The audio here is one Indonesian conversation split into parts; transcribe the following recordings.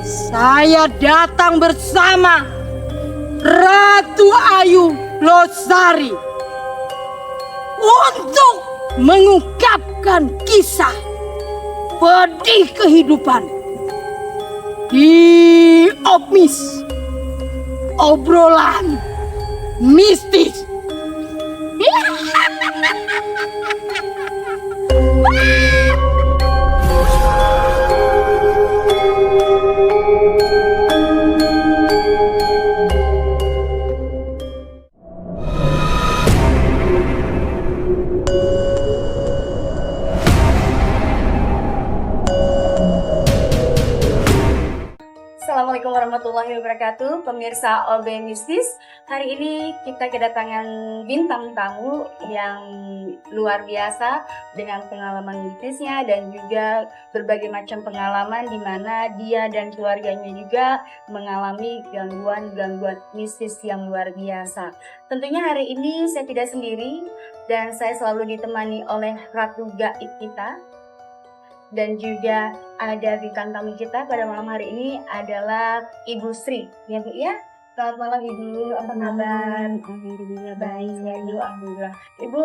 Saya datang bersama Ratu Ayu Losari untuk mengungkapkan kisah pedih kehidupan di Opmis, obrolan mistis. Assalamualaikum warahmatullahi wabarakatuh, pemirsa OB Mistis. Hari ini kita kedatangan bintang tamu yang luar biasa dengan pengalaman mistisnya dan juga berbagai macam pengalaman di mana dia dan keluarganya juga mengalami gangguan-gangguan mistis yang luar biasa. Tentunya hari ini saya tidak sendiri dan saya selalu ditemani oleh Ratu Gaib kita. Dan juga ada bintang tamu kita pada malam hari ini adalah Ibu Sri, ya Bu ya. Selamat malam Ibu, apa kabar? Alhamdulillah Baik ya Ibu, alhamdulillah. Ibu,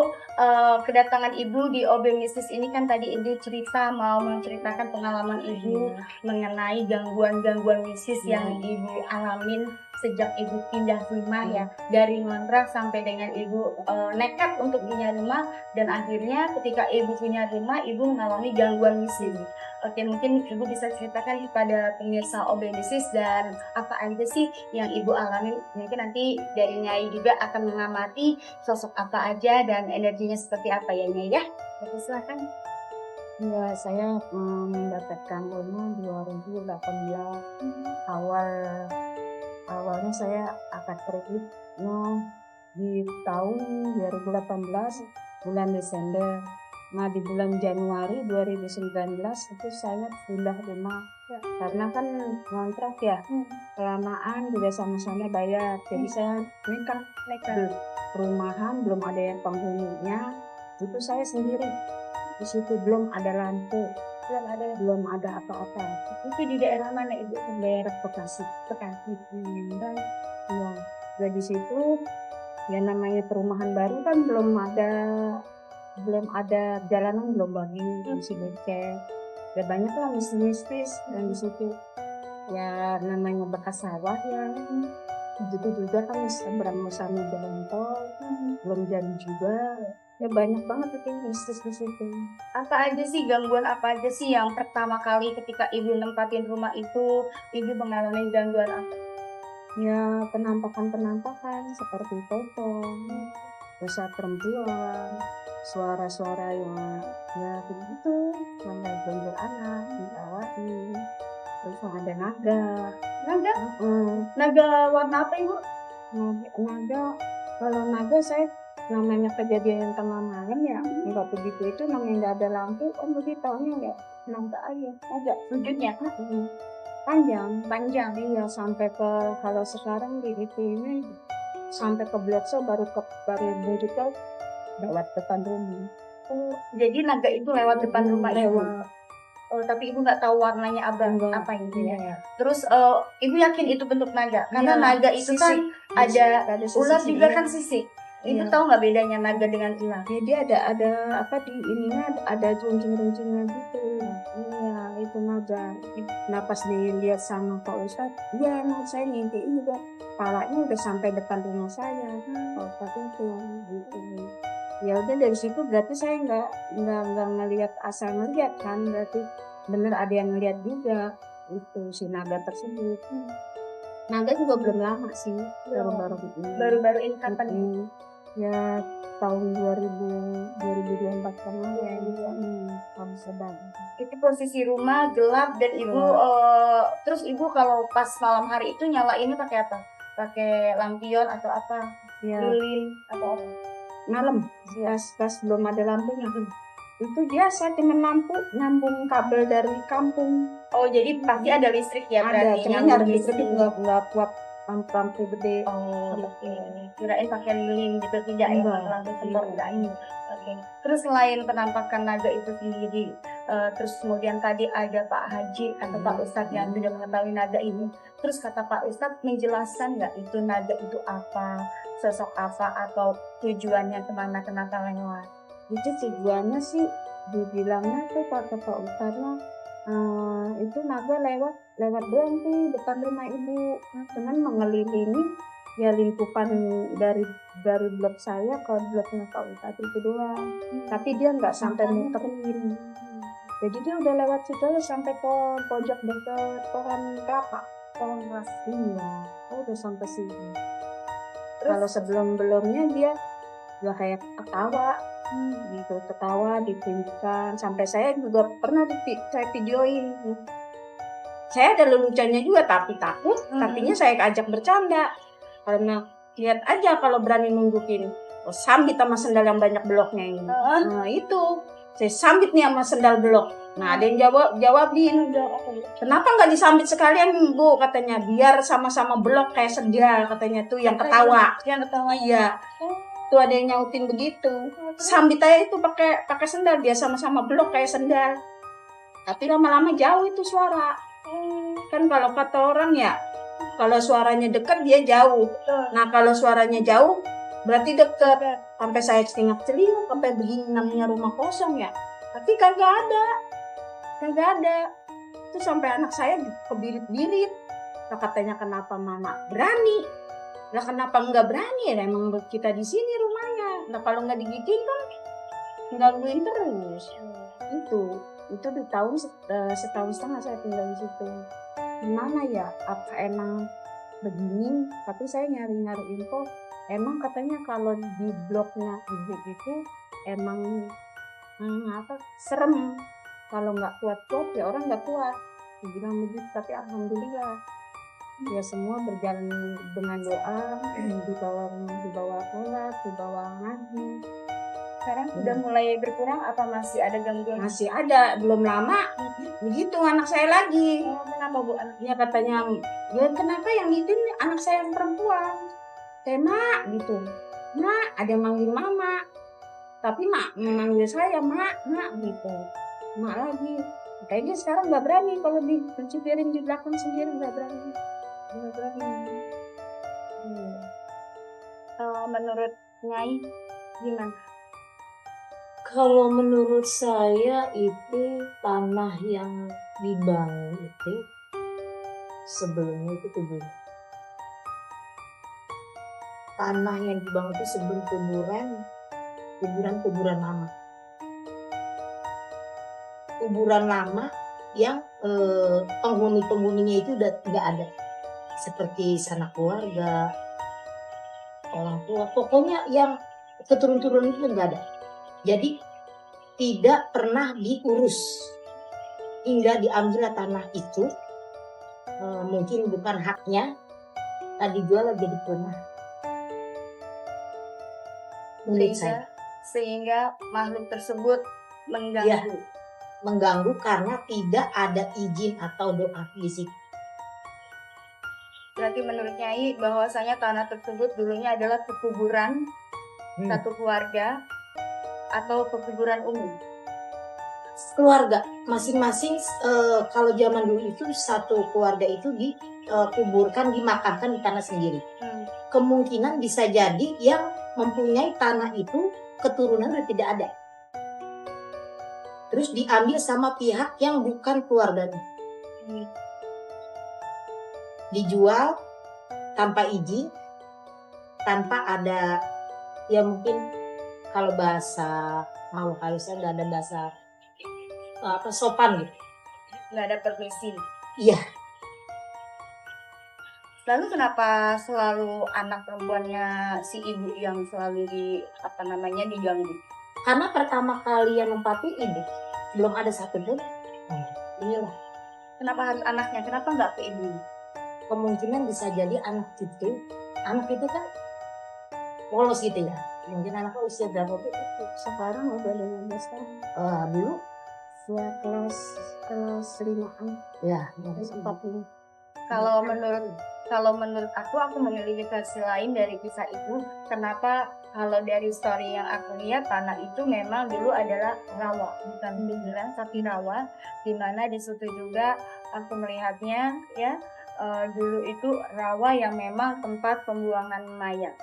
kedatangan Ibu di OB Mistis ini kan tadi Ibu cerita mau menceritakan pengalaman Ibu mengenai gangguan-gangguan mistis yang Ibu alamin sejak Ibu pindah rumah ya, dari ngontrak sampai dengan Ibu nekat untuk punya rumah dan akhirnya ketika Ibu punya rumah Ibu mengalami gangguan mistis. Oke, mungkin Ibu bisa ceritakan kepada pemirsa OB Mistis dan apa aja sih yang Ibu alami. Mungkin nanti dari Nyai juga akan mengamati sosok apa aja dan energinya seperti apa ya Nyai ya. Oke, silakan. Ya, saya mendapatkan rumah 2018. Awalnya saya akad kredit di tahun 2018 bulan Desember. Nah, di bulan Januari 2019 itu saya pindah rumah karena kan kontrak ya, kelamaan juga sama-sama bayar. Jadi saya nekat perumahan belum ada yang penghuninya, itu saya sendiri. Di situ belum ada lampu, belum ada apa-apa. Itu di daerah mana Ibu? Daerah Bekasi. Ya, di situ ya namanya perumahan baru kan belum ada jalanan, belum bangun, masih becek. Ya banyak lah mistis dan di situ ya namanya bekas sawah ya. Itu juga kan seberang sama jalan tol, belum jadi juga. Ya banyak banget itu mistis di situ. Apa aja sih gangguan apa aja sih yang pertama kali ketika Ibu nempatin rumah itu Ibu mengalami gangguan apa? Ya penampakan seperti potong, besar perempuan, suara-suara yang ya begitu, sampai gonjol anak, diawatin, terus ada naga. Naga? Naga warna apa Ibu? Naga, kalau naga saya namanya kejadian tengah malam ya, nggak begitu itu namanya nggak ada lampu, begitu taunya nggak naga aja, naga Wujudnya? panjang iya sampai ke kalau sekarang di ini sampai ke Blok So baru wujudnya lewat depan rumah. Oh, jadi naga itu lewat depan rumah Ibu. Oh, tapi Ibu nggak tahu warnanya apa itu ya. Iya. Terus Ibu yakin itu bentuk naga? Karena Iya, naga itu kan ada ular juga iya. kan sisik. Ibu Iya. tahu nggak bedanya naga dengan ular? Jadi ada apa di ininya ada runcing-runcingnya gitu. Iya, itu naga. Nah pas dilihat sama Pak Ustadz, iya saya ngimpiin juga kepalanya udah sampai depan rumah saya. Pak Ustadz itu gitu. Ya udah dari situ berarti saya nggak ngelihat asal ngelihat kan, berarti bener ada yang ngelihat juga itu si naga tersebut. Naga juga belum lama sih, Baru-baru ini kapan? Ya tahun 2024 kemarin tahun sedang. Itu posisi rumah gelap dan Ibu terus Ibu kalau pas malam hari itu nyalainnya pakai apa? Pakai lampion atau apa? Ya Lilin atau apa? malam pas belum ada lampunya itu biasa cuma lampu nyambung kabel dari kampung. Oh jadi pasti ada listrik ya Ada, berarti cuman nyambung harus listrik nggak kuat lampu gede. Oh, oke. Kirain pakai lilin gitu, tidak ya? Enggak. Lampu kendor enggak. Oke. Terus selain penampakan naga itu sendiri, terus kemudian tadi ada Pak Haji atau Pak Ustadz yang tidak mengetahui naga ini. Terus kata Pak Ustadz menjelaskan nggak itu naga itu apa, sosok apa, atau tujuannya kemana, kenapa lewat? Itu tujuannya sih dibilangnya tuh kata Pak Ustadznya itu naga lewat berhenti depan rumah ibu, cuman mengelilingi ya lingkupan dari blok saya ke bloknya Pak Ustadz itu doang, tapi dia nggak sampai muterin. Jadi dia udah lewat situ aja sampai ke pojok dekat pohon kelapa, pohon keras. Iya, udah sampai sini. Kalau sebelumnya dia udah kayak ketawa, gitu ketawa ditunjukkan, sampai saya juga pernah saya videoin. Saya ada leluconnya juga tapi takut, tapinya saya ajak bercanda karena lihat aja kalau berani nunjukin, sambit sama sendal yang banyak bloknya ini. Nah itu saya sambit nih sama sendal blok. Nah ada yang jawabin, kenapa nggak disambit sekalian Bu, katanya, biar sama-sama blok kayak sendal, katanya tuh yang ketawa. Iya. Tuh ada yang nyautin begitu. Sambit aja itu pakai sendal, biar sama-sama blok kayak sendal. Tapi lama-lama jauh itu suara. Kan kalau kata orang ya, kalau suaranya dekat dia jauh. Nah kalau suaranya jauh berarti dekat. Sampai saya celingak sampai begini, namanya rumah kosong ya. Tapi kagak ada. Terus sampai anak saya kebirit-birit. Lah katanya, kenapa mama berani? Lah kenapa enggak berani? Ya emang kita di sini rumahnya. Nah kalau enggak digigit kan gangguin terus. Itu di tahun setahun setengah saya tinggal di situ. Gimana ya? Apa emang begini? Tapi saya nyari info. Emang katanya kalau di bloknya ibu itu emang serem. Kalau nggak kuat ya orang nggak kuat. Dibilang begitu, tapi alhamdulillah ya semua berjalan dengan doa, dibawa sholat, dibawa ngaji. Sekarang sudah mulai berkurang apa masih ada gangguan? Masih ada, belum lama begitu anak saya lagi. Kenapa Bu? Ya katanya, ya kenapa yang itu anak saya yang perempuan? Mak gitu, Mak ada yang manggil mama, tapi Mak memanggil saya Mak gitu, Mak lagi. Kayaknya sekarang nggak berani kalau dicipirin di belakang sendiri, nggak berani. Menurut Nyai gimana? Kalau menurut saya itu tanah yang dibangun itu sebelumnya itu kuburan. Tanah yang dibangun itu sebelum kuburan lama. Kuburan lama yang penghuni-penghuninya itu udah tidak ada. Seperti sanak keluarga, orang tua, pokoknya yang keturun-turunan itu enggak ada. Jadi tidak pernah diurus hingga diambil tanah itu, mungkin bukan haknya, tadi dijual jadi punah. Menurut saya Sehingga makhluk tersebut mengganggu. Ya, mengganggu karena tidak ada izin atau doa di situ. Berarti menurut Nyai bahwasanya tanah tersebut dulunya adalah pekuburan satu keluarga atau pekuburan umum. Keluarga masing-masing, kalau zaman dulu itu satu keluarga itu dikuburkan, dimakamkan di tanah sendiri. Kemungkinan bisa jadi yang mempunyai tanah itu keturunan sudah tidak ada. Terus diambil sama pihak yang bukan keluarganya. Dijual tanpa izin, tanpa ada, ya mungkin kalau bahasa halusnya nggak ada bahasa sopan gitu. Nggak ada permisi. Iya. Lalu kenapa selalu anak perempuannya si ibu yang selalu diganggu? Karena pertama kali yang nempati ibu, belum ada satu pun. Inilah. Kenapa harus anaknya? Kenapa nggak ke ibu? Kemungkinan bisa jadi anak itu kan polos gitu ya. Mungkin anaknya usia berapa itu? Sekarang udah 15 tahun. Dulu Dia kelas 5-an. ya, Kelas 4 ini. Kalau menurut kalau menurut aku memiliki versi lain dari kisah itu. Kenapa? Kalau dari story yang aku lihat, tanah itu memang dulu adalah rawa, bukan pinggiran tapi rawa, dimana di situ juga aku melihatnya ya, dulu itu rawa yang memang tempat pembuangan mayat.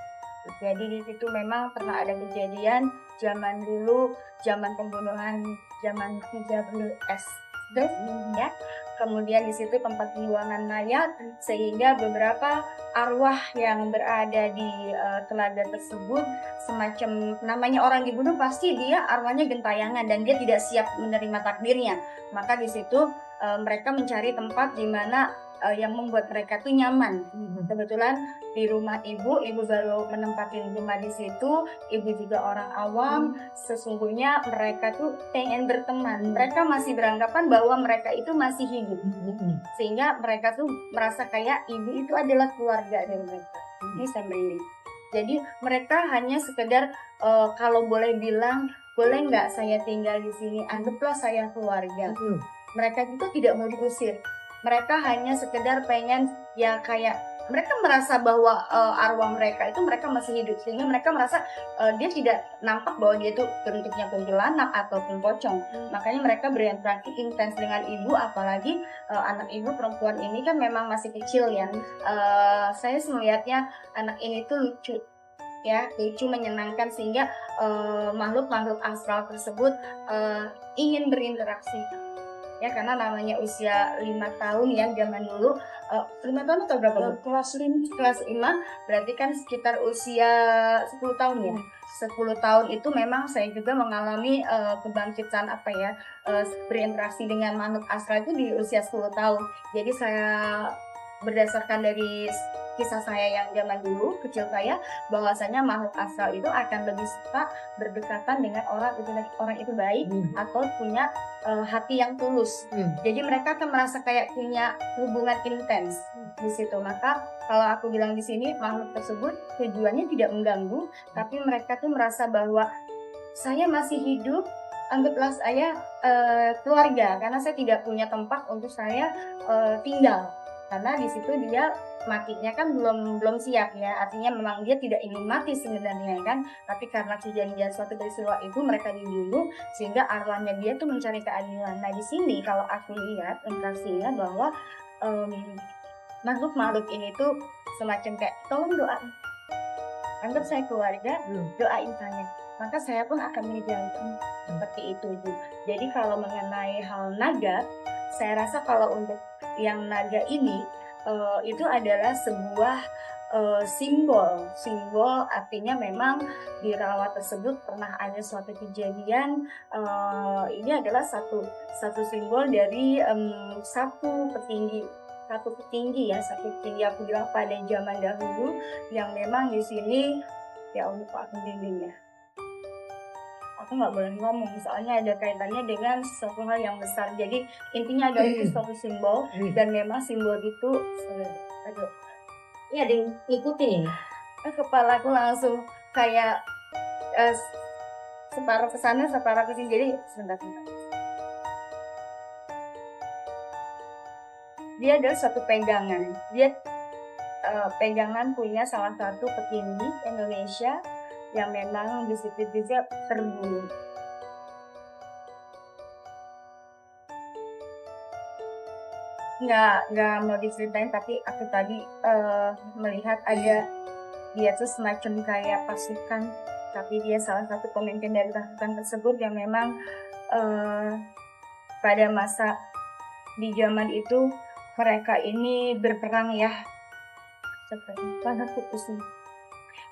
Jadi di situ memang pernah ada kejadian zaman dulu, zaman pembunuhan, zaman 13 ya. Kemudian di situ tempat pembuangan mayat, sehingga beberapa arwah yang berada di telaga tersebut, semacam namanya orang dibunuh pasti dia arwahnya gentayangan dan dia tidak siap menerima takdirnya. Maka di situ mereka mencari tempat di mana yang membuat mereka tuh nyaman. Kebetulan di rumah ibu baru menempati rumah di situ. Ibu juga orang awam. Sesungguhnya mereka tuh pengen berteman. Mereka masih beranggapan bahwa mereka itu masih hidup. Sehingga mereka tuh merasa kayak ibu itu adalah keluarga dari mereka. Ini saya merinding. Jadi mereka hanya sekedar kalau boleh bilang, boleh nggak saya tinggal di sini? Anggaplah saya keluarga. Mereka itu tidak mau diusir. Mereka hanya sekedar pengen ya kayak mereka merasa bahwa arwah mereka itu mereka masih hidup, sehingga mereka merasa dia tidak nampak bahwa dia itu bentuknya kuntilanak ataupun pocong. Makanya mereka berinteraksi intens dengan ibu, apalagi anak ibu perempuan ini kan memang masih kecil ya. Saya melihatnya anak ini tuh lucu ya, lucu, menyenangkan, sehingga makhluk-makhluk astral tersebut ingin berinteraksi. Ya, karena namanya usia 5 tahun ya zaman dulu. 5 tahun atau berapa? Kelas 5 berarti kan sekitar usia 10 tahun ya. 10 tahun itu memang saya juga mengalami kebangkitan berinteraksi dengan makhluk astral itu di usia 10 tahun. Jadi saya berdasarkan dari kisah saya yang zaman dulu kecil saya, bahwasanya makhluk astral itu akan lebih suka berdekatan dengan orang itu baik atau punya hati yang tulus. Jadi mereka akan merasa kayak punya hubungan intens di situ. Maka kalau aku bilang di sini, makhluk tersebut tujuannya tidak mengganggu, tapi mereka tuh merasa bahwa saya masih hidup, anggaplah saya keluarga, karena saya tidak punya tempat untuk saya tinggal. Karena di situ dia matinya kan belum siap ya, artinya memang dia tidak ingin mati sebenarnya kan, tapi karena kejadian suatu peristiwa itu mereka dibunuh, sehingga arwahnya dia tuh mencari keadilan. Nah di sini kalau aku lihat interaksinya bahwa makhluk ini tuh semacam kayak tolong doa, anggap saya keluarga, doain saya, maka saya pun akan menjalankan seperti itu. Jadi kalau mengenai hal naga, saya rasa kalau untuk yang naga ini itu adalah sebuah simbol, artinya memang di rawa tersebut pernah ada suatu kejadian. Ini adalah satu simbol dari satu petinggi aku bilang pada zaman dahulu, yang memang di sini ya Allah aku bimbing ya. Aku nggak boleh ngomong, soalnya ada kaitannya dengan sesuatu hal yang besar. Jadi intinya adalah itu suatu simbol, dan memang simbol itu Iya, diikutin ini. Kepala aku langsung kayak separuh ke sana, separuh ke sini. Jadi sebentar. Dia adalah satu pegangan. Dia pegangan punya salah satu petinggi Indonesia yang memang di situ juga terbunuh. Nggak mau diceritain, tapi aku tadi melihat ada dia tuh semacam kayak pasukan, tapi dia salah satu pemimpin dari pasukan tersebut yang memang pada masa di zaman itu mereka ini berperang ya.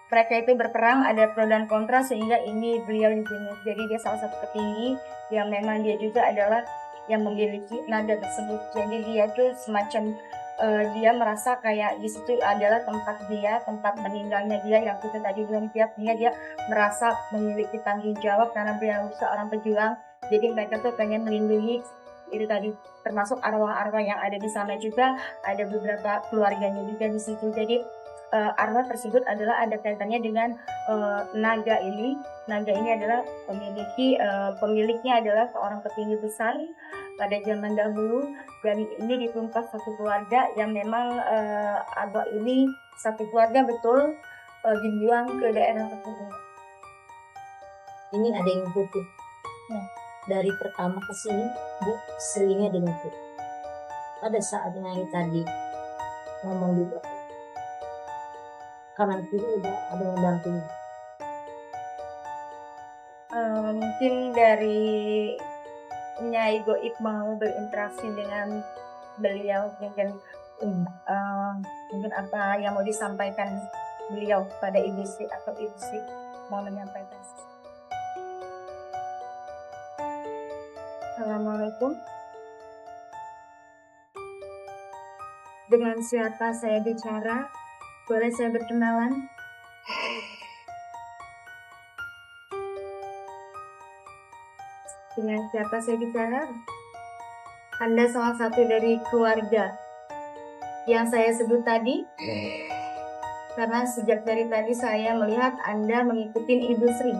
Mereka itu berperang, ada pro dan kontra, sehingga ini beliau dibunuh. Jadi dia salah satu petinggi yang memang dia juga adalah yang memiliki naga tersebut. Jadi dia tuh semacam dia merasa kayak di situ adalah tempat meninggalnya dia, yang kita tadi bilang dia merasa memiliki tanggung jawab karena beliau seorang pejuang. Jadi mereka tuh pengen melindungi itu tadi, termasuk arwah-arwah yang ada di sana juga, ada beberapa keluarganya juga di situ. Jadi arwah tersebut adalah ada kaitannya dengan naga ini. Naga ini adalah pemiliknya adalah seorang petinggi besar pada zaman dahulu, dan ini ditumpas satu keluarga yang memang Agok ini satu keluarga betul dibuang ke daerah tertentu. Ini ada yang putih. Dari pertama ke sini, Bu, selingnya dengan putih. Pada saat Nyai tadi ngomong juga, kanan kiri udah ada yang dampingi. Mungkin dari Nyai Goib mau berinteraksi dengan beliau, mungkin apa yang mau disampaikan beliau pada Ibu Sri atau Ibu Sri mau menyampaikan. Assalamualaikum. Dengan siapa saya bicara? Boleh saya berkenalan? Dengan siapa saya bicara? Anda salah satu dari keluarga yang saya sebut tadi? Karena sejak dari tadi saya melihat Anda mengikuti Ibu Sri.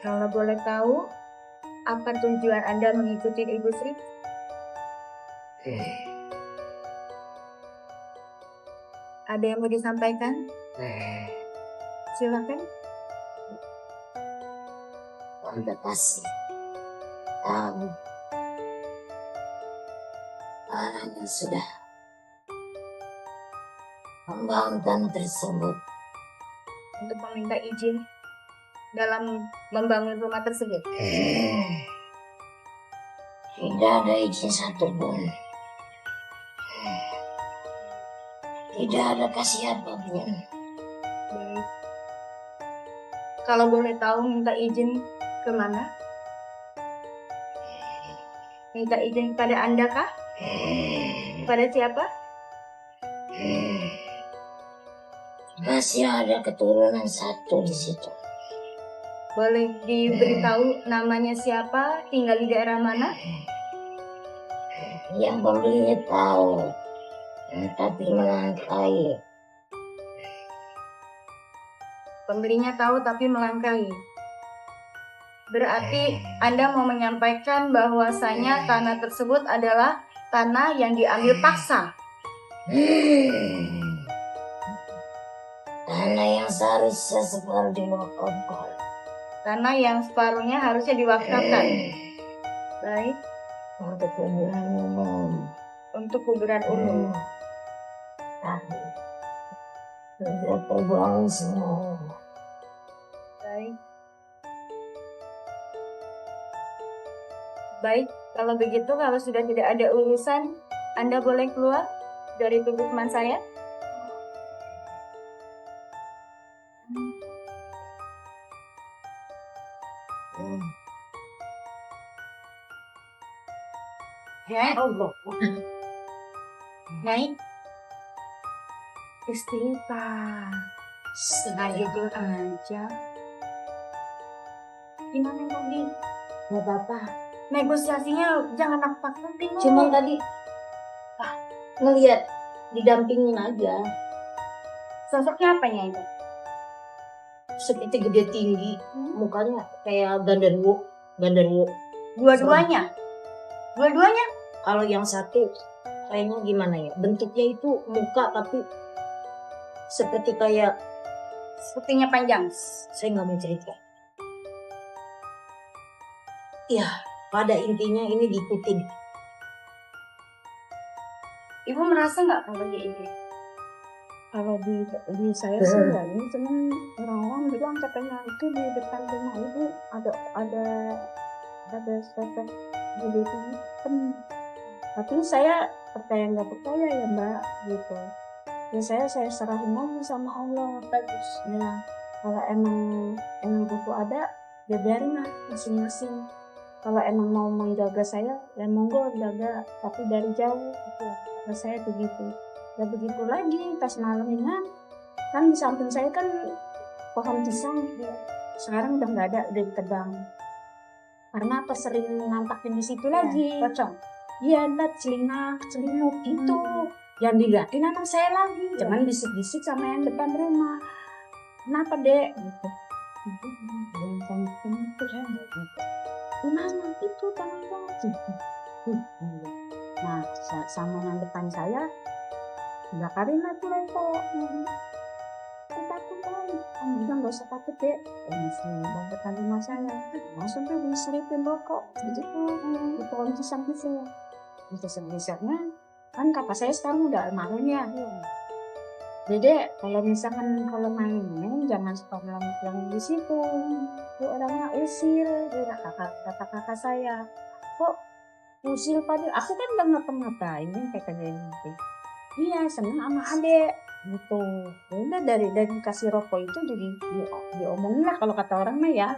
Kalau boleh tahu, apa tujuan Anda mengikuti Ibu Sri? Ada yang mau disampaikan? Silakan. Anda pasti tahu anaknya sudah membangun tanah tersebut. Untuk meminta izin dalam membangun rumah tersebut. Tidak ada izin satupun. Tidak ada kasih apapun. Baik. Kalau boleh tahu minta izin kemana? Minta izin kepada Anda kah? Kepada siapa? Masih ada keturunan satu di situ. Boleh diberitahu namanya siapa, tinggal di daerah mana? Yang pembelinya tahu, tapi melangkai. Pembelinya tahu tapi melangkahi. Berarti Anda mau menyampaikan bahwasanya tanah tersebut adalah tanah yang diambil paksa. Tanah yang seharusnya separuh diwakafkan. Tanah yang separuhnya harusnya diwakafkan. Baik. Untuk kuburan umum. Untuk kuburan umum. Tapi sudah terbuang semua. Baik. Baik, kalau begitu, kalau sudah tidak ada urusan, Anda boleh keluar dari tubuh teman saya. Ya Allah. Naik. Istighfar. Sengaja aja. Gimana tadi? Gak apa-apa. Negosiasinya jangan aku paksain. Cuman tadi ngelihat didampingin aja. Sosoknya apanya itu? Seperti gede tinggi, mukanya kayak genderuwo. Dua-duanya? Dua-duanya? Kalau yang satu kayaknya gimana ya? Bentuknya itu muka tapi seperti kayak, Sepertinya panjang. saya nggak mau cerita. Ya, pada intinya ini diikutin. Ibu merasa nggak kalau kayak ini? Kalau di saya sih enggak, ini cuman orang-orang bilang katanya itu di depan rumah ibu ada sosok gede hitam. Tapi saya percaya nggak percaya ya Mbak gitu. Ya saya serahin aja sama Allah. Bagus. Ya kalau emang butuh ada, ya biarin lah masing-masing. Kalau emang mau menjaga saya, ya monggo jaga, tapi dari jauh gitu. Kalau saya begitu. Ya begitu lagi, pas malamnya kan di samping saya kan pohon pisang, sekarang udah nggak ada, udah ditebang. Karena apa, sering nampakin di situ lagi. Pocong. Iya, ada selimut itu. Yang dilihatin anak saya lagi, cuman bisik-bisik sama yang depan rumah. Kenapa dek? Gitu. di mana itu tangan nah sama yang depan saya bakarin lah tuh Lepo takut kan udah nggak usah takut deh ini sih bang depan rumah saya langsung tuh diselipin rokok gitu di pohon pisang-pisang geser-gesernya kan kakak saya sekarang udah almarhum ya Dede kalau misalkan kalau main jangan suka pulang di situ tuh orangnya usir kata kakak saya kok usir Fadil aku kan nggak ngapa-ngapain kayak gitu iya seneng sama adek gitu udah dari kasih rokok itu jadi diomongin lah kalau kata orang mah ya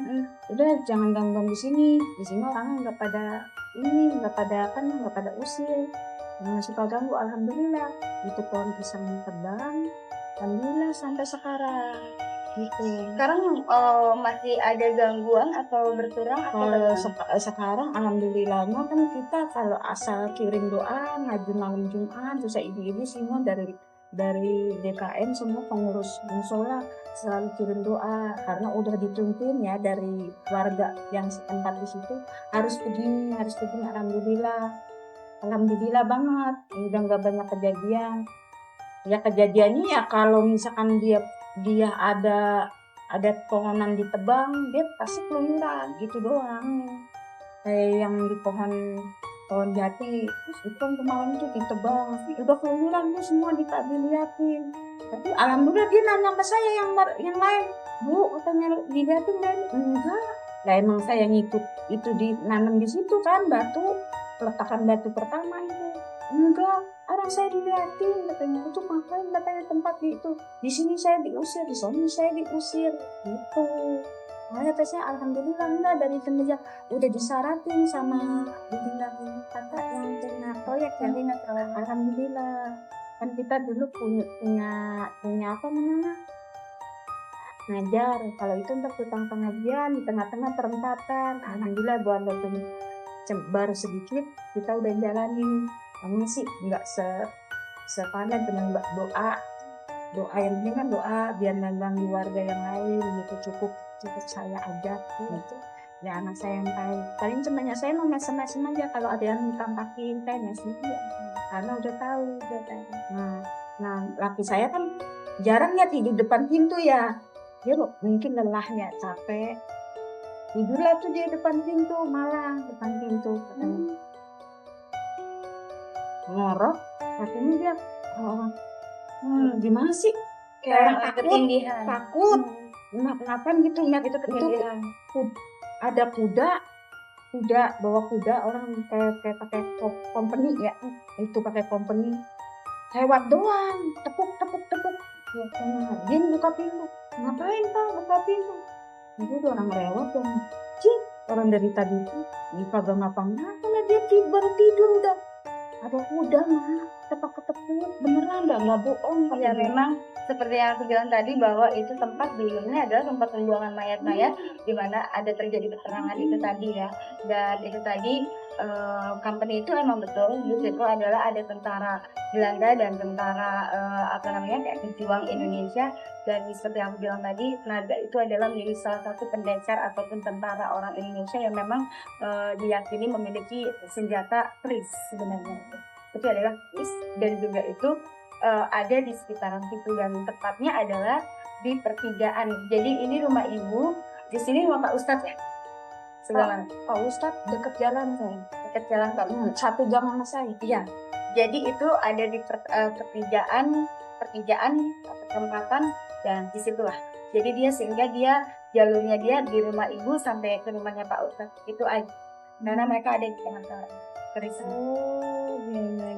udah jangan ganggu di sini orang nggak pada nggak pada usir jangan suka ganggu alhamdulillah itu pohon pisang tebang alhamdulillah sampai sekarang gitu. Sekarang masih ada gangguan atau berkurang atau Kalau sekarang alhamdulillahnya kan kita kalau asal kirim doa ngaji malam Jumat terus ibu-ibu semua dari DKM semua pengurus musola selalu kirim doa karena udah dituntun ya dari warga yang setempat di situ harus begini alhamdulillah banget udah nggak banyak kejadian ya kejadiannya ya kalau misalkan dia ada pohonan ditebang dia pasti keluyuran gitu doang kayak yang di pohon jati itu kan kemarin tuh ditebang udah keluyuran tuh semua diliatin tapi alhamdulillah dia nanya ke saya yang lain bu katanya diliatin dan enggak lah emang saya ngikut itu dinanam di situ kan peletakan batu pertama itu enggak orang saya diliatin katanya itu ngapain katanya tempat itu di sini saya diusir di sini saya diusir gitu kata saya alhamdulillah enggak dari semenjak udah disyaratin sama dibilangin kata yang kena proyek yang alhamdulillah kan kita dulu punya apa namanya ngajar kalau itu untuk tutang pengajian di tengah-tengah perempatan alhamdulillah buat baru sedikit kita udah jalanin kamu sih nggak sepadan dengan doa yang penting kan doa biar nggak warga yang lain gitu cukup saya aja gitu ya anak saya yang paling sebenarnya saya mau mesem aja kalau ada yang tampakin tenis gitu karena udah tahu nah laki saya kan jarang ya tidur depan pintu ya dia mungkin lelahnya capek tidurlah tuh dia depan pintu ngorok katanya dia gimana sih kayak orang takut ngapain gitu ingat itu ada kuda bawa kuda orang kayak pakai company ya itu pakai company lewat doang tepuk dia buka pintu ngapain pak buka pintu itu orang lewat dong orang dari tadi itu kagak ngapa-ngapa lah dia baru tidur udah ada kuda mah ketek-ketek beneran nggak bohong ya memang seperti yang aku bilang tadi bahwa itu tempat dulunya adalah tempat pembuangan mayat-mayat di mana ada terjadi peperangan itu tadi ya dan itu tadi company itu emang betul di situ adalah ada tentara Belanda dan tentara kayak pejuang Indonesia dan seperti yang aku bilang tadi tenaga itu adalah menjadi salah satu pendekar ataupun tentara orang Indonesia yang memang diyakini memiliki senjata keris sebenarnya itu adalah keris dan juga itu ada di sekitaran situ dan tepatnya adalah di pertigaan. Jadi ini rumah ibu, di sini rumah Pak Ustadz ya. Sebelah Pak Ustadz dekat jalan saya. Dekat jalan Pak. 1 jam sama saya. Iya. Jadi itu ada di pertigaan perempatan dan disitulah. Jadi sehingga jalurnya dia di rumah ibu sampai ke rumahnya Pak Ustadz itu aja. Karena mereka ada di tengah-tengah keris.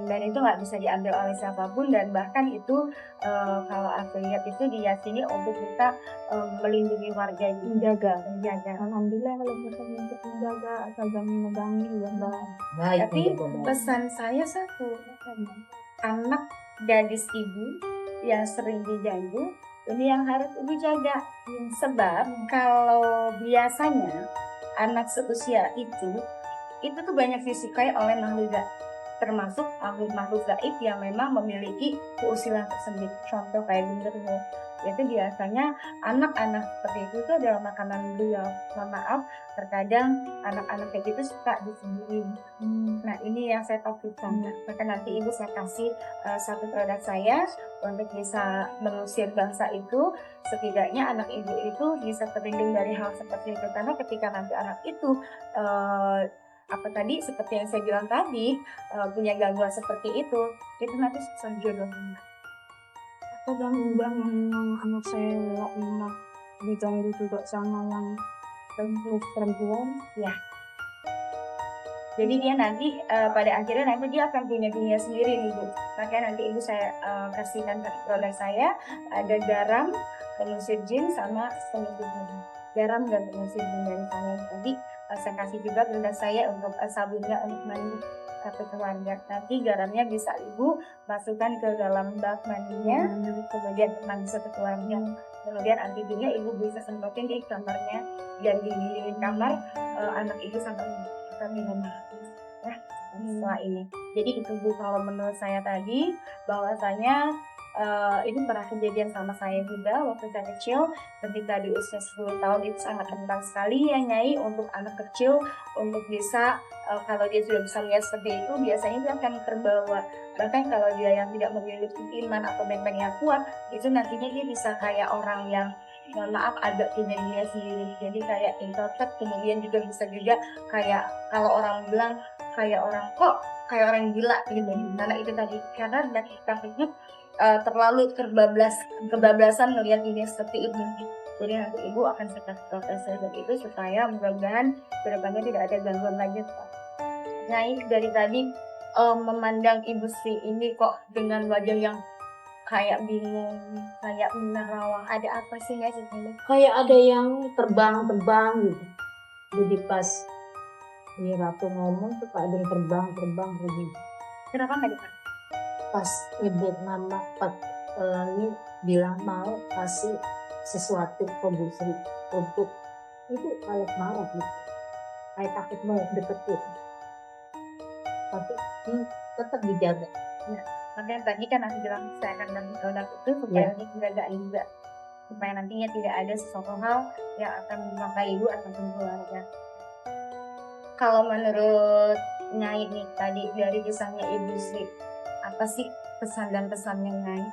Dan itu nggak bisa diambil oleh siapapun dan bahkan itu kalau aku lihat itu diyakini untuk kita melindungi warga menjaga. Alhamdulillah kalau kita untuk menjaga asal jangan memegangi tapi pesan saya satu anak gadis ibu yang sering diganggu ini yang harus ibu jaga sebab kalau biasanya anak seusia itu tuh banyak disukai oleh makhluk gaib termasuk makhluk gaib yang memang memiliki keusilan tersendiri contoh kayak genderuwo Itu biasanya anak-anak seperti itu tuh adalah makanan beliau. Mohon maaf, terkadang anak-anak kayak gitu suka disembunyiin. Nah, ini yang saya takutkan. Maka nanti ibu saya kasih satu produk saya untuk bisa mengusir bangsa itu. Setidaknya anak ibu itu bisa terlindung dari hal seperti itu. Karena ketika nanti anak itu apa tadi seperti yang saya bilang tadi punya gangguan seperti itu nanti susah jodohnya. Kadang yang anak saya enak diganggu juga sama yang perempuan. Ya. Jadi dia nanti pada akhirnya nanti dia akan punya dunia sendiri nih Bu. Makanya nanti ibu saya kasihkan produk saya, ada garam, pengusir jin sama pengusir jin. Garam dan pengusir jin dari saya tadi saya kasih juga produk saya untuk sabunnya untuk mandi satu keluarga. Nanti garamnya bisa ibu masukkan ke dalam bak mandinya, kemudian mandi satu keluarga. Kemudian antigennya ibu bisa semprotin di kamarnya dan di dinding kamar anak ibu sampai minum ya setelah ini. Jadi itu Bu, kalau menurut saya tadi bahwasanya ini pernah kejadian sama saya juga waktu saya kecil, ketika di usia 10 tahun itu sangat rentan sekali ya Nyai untuk anak kecil untuk bisa kalau dia sudah bisa melihat seperti itu biasanya dia akan terbawa. Bahkan kalau dia yang tidak memiliki iman atau benteng yang kuat, itu nantinya dia bisa kayak orang yang mohon maaf agak punya dunia sendiri, jadi kayak introvert. Kemudian juga bisa juga kayak kalau orang bilang kayak orang gila gitu, karena itu tadi karena dan kita terlalu kebablasan melihat dunia seperti itu. Jadi nanti ibu akan sekat proses dan itu supaya mudah-mudahan kedepannya tidak ada gangguan lagi. Nah, dari tadi memandang ibu Sri ini kok dengan wajah yang kayak bingung, kayak menerawang. Ada apa sih guys ini? Kayak ada yang terbang-terbang gitu. Jadi pas Ratu ngomong tuh ada yang terbang begitu. Kenapa nggak dipakai? Pas nyebut nama ini bilang mau kasih sesuatu ke Bu Sri untuk itu kayak marah gitu. Kayak takut mau deketin. Tapi tetap dijaga. Ya. Makanya tadi kan aku bilang saya akan bagi produk itu supaya dijaga juga, supaya nantinya tidak ada sesuatu hal yang akan memakai ibu ataupun keluarga. Kalau menurut Nyai nih tadi dari kisahnya Ibu Sri, apa sih pesan dan pesannya Nyai?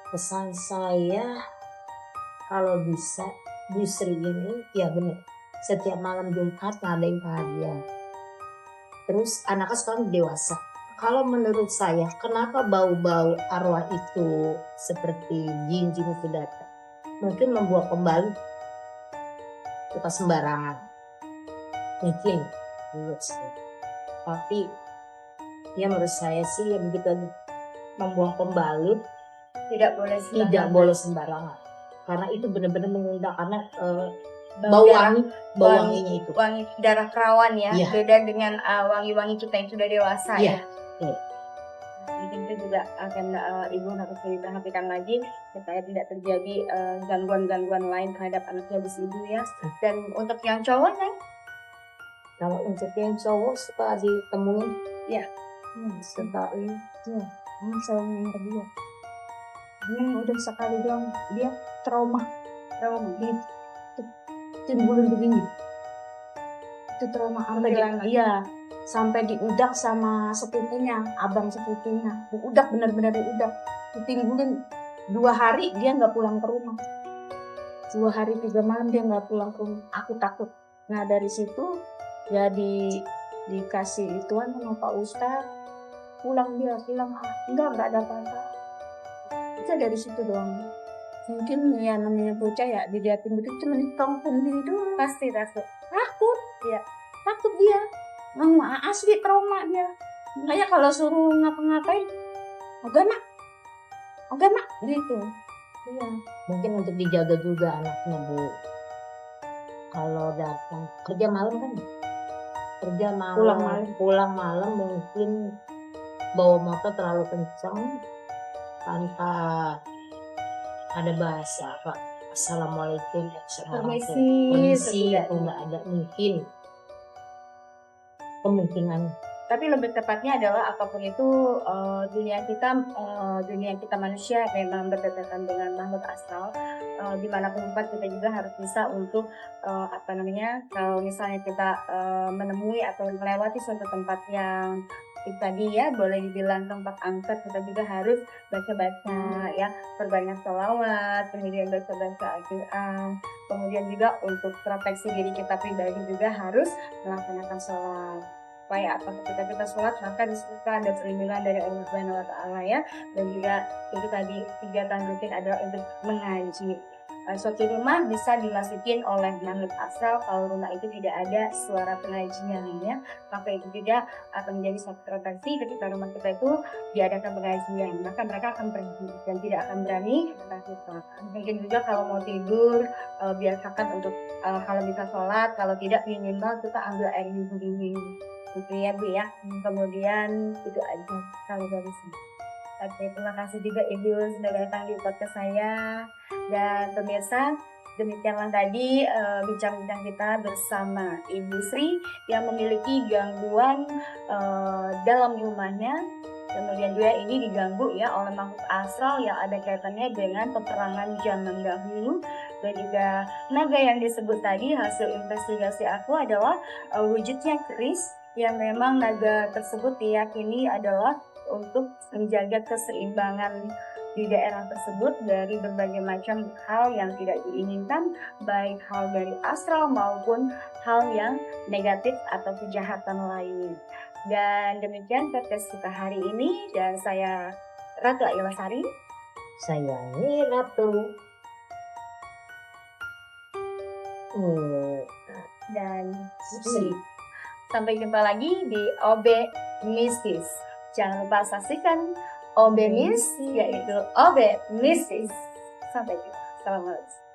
Pesan saya kalau bisa Bu Sri ini ya benar setiap malam Jumat ngadain kajian. Terus anaknya sekarang dewasa. Kalau menurut saya, kenapa bau-bau arwah itu seperti jin-jin itu datang? Mungkin membuat kembali kita sembarangan. Mungkin menurut saya. Tapi ya menurut saya sih yang begitu membuang pembalut Tidak boleh sembarangan. Karena itu benar-benar mengundang karena bau wanginya itu. Wangi darah perawan ya, Iya. beda dengan wangi-wangi kita yang sudah dewasa Iya. ya. Jadi itu juga akan ibu harus diperhatikan lagi supaya tidak terjadi gangguan-gangguan lain terhadap anaknya ibu ya. Dan untuk yang cowok kan? Kalau untuk yang cowok suka ditemuin, ya, Sekali saya yang kedua. Dia udah sekali bilang dia trauma gitu. Timbulin begini. Itu trauma sampai diudak sama sepupunya, abang sepupunya. Diudak benar-benar diudak. Ditimbulin 2 hari dia nggak pulang ke rumah. 2 hari 3 malam dia nggak pulang ke rumah. Aku takut. Nah dari situ ya dikasih ituan sama Pak Ustadz. Pulang enggak ada apa-apa. Itu dari situ doang. Mungkin ya namanya bocah ya dilihatin begitu cuma ditongkan gitu. pasti takut. Takut dia. Asli trauma dia. Makanya kalau suruh ngapa-ngapain, oke mak, gitu. Iya. mungkin untuk dijaga juga anaknya Bu. Kalau datang kerja malam kan, pulang malam mungkin bawa motor terlalu kencang tanpa ada bahasa Pak. Assalamualaikum, Permisi, itu nggak ada mungkin kemungkinan Tapi lebih tepatnya adalah apapun itu dunia kita manusia memang berdekatan dengan makhluk astral. Dimanapun tempat kita juga harus bisa untuk kalau misalnya kita menemui atau melewati suatu tempat yang tadi ya boleh dibilang tempat angker, kita juga harus baca-baca ya, perbanyak sholawat, kemudian baca-baca Al-Quran, kemudian juga untuk proteksi diri kita pribadi juga harus melaksanakan sholat. Supaya apa, ketika kita sholat maka disitu ada perlindungan dari Allah Subhanahu Wa Taala ya, dan juga itu tadi kegiatan rutin adalah untuk mengaji. Suatu rumah bisa dimasukin oleh makhluk astral kalau rumah itu tidak ada suara pengajian ya, maka itu juga akan menjadi suatu proteksi ketika rumah kita itu diadakan pengajian, maka mereka akan pergi dan tidak akan berani kita kita. Mungkin juga kalau mau tidur biasakan untuk kalau bisa sholat, kalau tidak minimal kita ambil air dingin gitu ya Bu ya. Kemudian itu aja kalau dari sini. Oke, terima kasih juga Ibu sudah datang di podcast saya. Dan pemirsa, demikianlah tadi bincang-bincang kita bersama Ibu Sri yang memiliki gangguan dalam rumahnya. Kemudian juga ini diganggu ya oleh makhluk astral yang ada kaitannya dengan peperangan zaman dahulu. Dan juga naga yang disebut tadi, hasil investigasi aku adalah wujudnya keris, yang memang naga tersebut diyakini adalah untuk menjaga keseimbangan di daerah tersebut dari berbagai macam hal yang tidak diinginkan, baik hal dari astral maupun hal yang negatif atau kejahatan lain. Dan demikian podcast kita hari ini, dan saya Ratu Aila Sari. Saya Ratu. Dan Sri. sampai jumpa lagi di OB Mistis. Jangan lupa saksikan OB Mistis, yaitu OB Mistis. Sampai jumpa. Assalamualaikum.